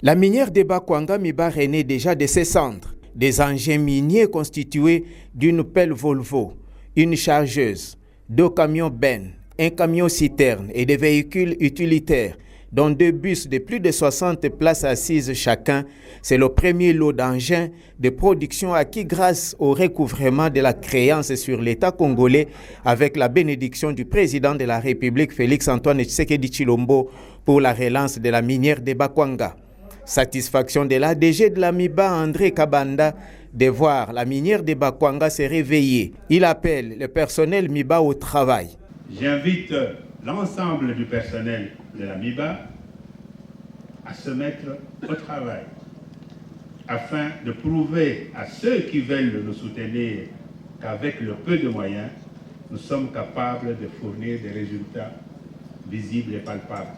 La minière de Bakwanga Miba renaît déjà de ses cendres. Des engins miniers constitués d'une pelle Volvo, une chargeuse, 2 camions bennes, un camion citerne et des véhicules utilitaires, dont 2 bus de plus de 60 places assises chacun. C'est le premier lot d'engins de production acquis grâce au recouvrement de la créance sur l'État congolais avec la bénédiction du président de la République Félix-Antoine Tshisekedi Tshilombo pour la relance de la minière de Bakwanga. Satisfaction de l'ADG de la MIBA, André Kabanda, de voir la minière de Bakwanga se réveiller. Il appelle le personnel MIBA au travail. J'invite l'ensemble du personnel de la MIBA à se mettre au travail afin de prouver à ceux qui veulent nous soutenir qu'avec le peu de moyens, nous sommes capables de fournir des résultats visibles et palpables.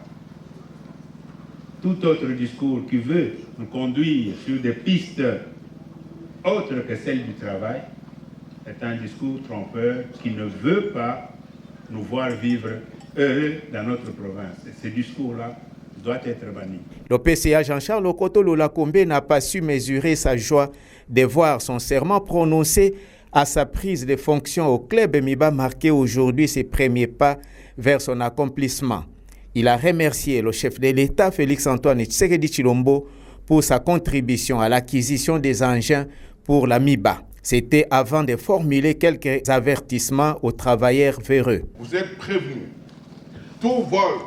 Tout autre discours qui veut nous conduire sur des pistes autres que celles du travail est un discours trompeur qui ne veut pas nous voir vivre heureux dans notre province. Et ce discours-là doit être banni. Le PCA Jean-Charles Okoto Lolakombe n'a pas su mesurer sa joie de voir son serment prononcé à sa prise de fonction au club MIBA marquer aujourd'hui ses premiers pas vers son accomplissement. Il a remercié le chef de l'État, Félix-Antoine Tshisekedi Tshilombo, pour sa contribution à l'acquisition des engins pour la MIBA. C'était avant de formuler quelques avertissements aux travailleurs véreux. Vous êtes prévenus. Tout vol,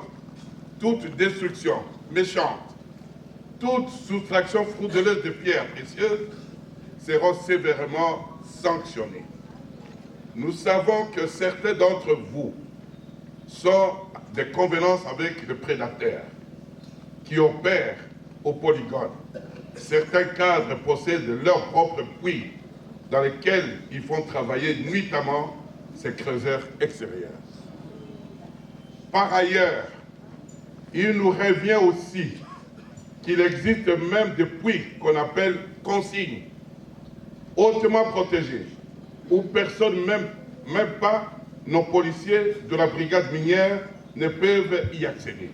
toute destruction méchante, toute soustraction frauduleuse de pierres précieuses seront sévèrement sanctionnées. Nous savons que certains d'entre vous sont des convenances avec le prédateur qui opèrent au polygone. Certains cadres possèdent leurs propres puits dans lesquels ils font travailler nuitamment ces creuseurs extérieurs. Par ailleurs, il nous revient aussi qu'il existe même des puits qu'on appelle consignes, hautement protégés, où personne, même pas nos policiers de la brigade minière, ne peuvent y accéder.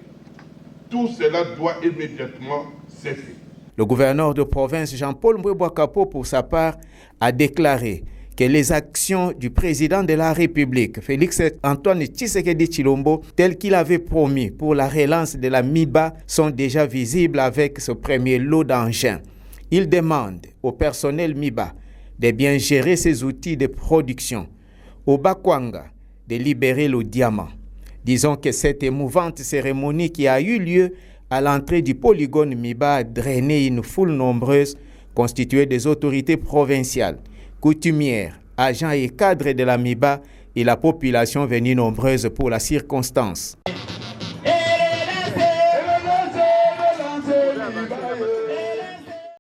Tout cela doit immédiatement cesser. Le gouverneur de province Jean-Paul Mbwebwakapo, pour sa part, a déclaré que les actions du président de la République, Félix-Antoine Tshisekedi Tshilombo, telles qu'il avait promis pour la relance de la MIBA, sont déjà visibles avec ce premier lot d'engins. Il demande au personnel MIBA de bien gérer ses outils de production, au Bakwanga de libérer le diamant. Disons que cette émouvante cérémonie qui a eu lieu à l'entrée du polygone MIBA a drainé une foule nombreuse constituée des autorités provinciales, coutumières, agents et cadres de la MIBA et la population venue nombreuse pour la circonstance.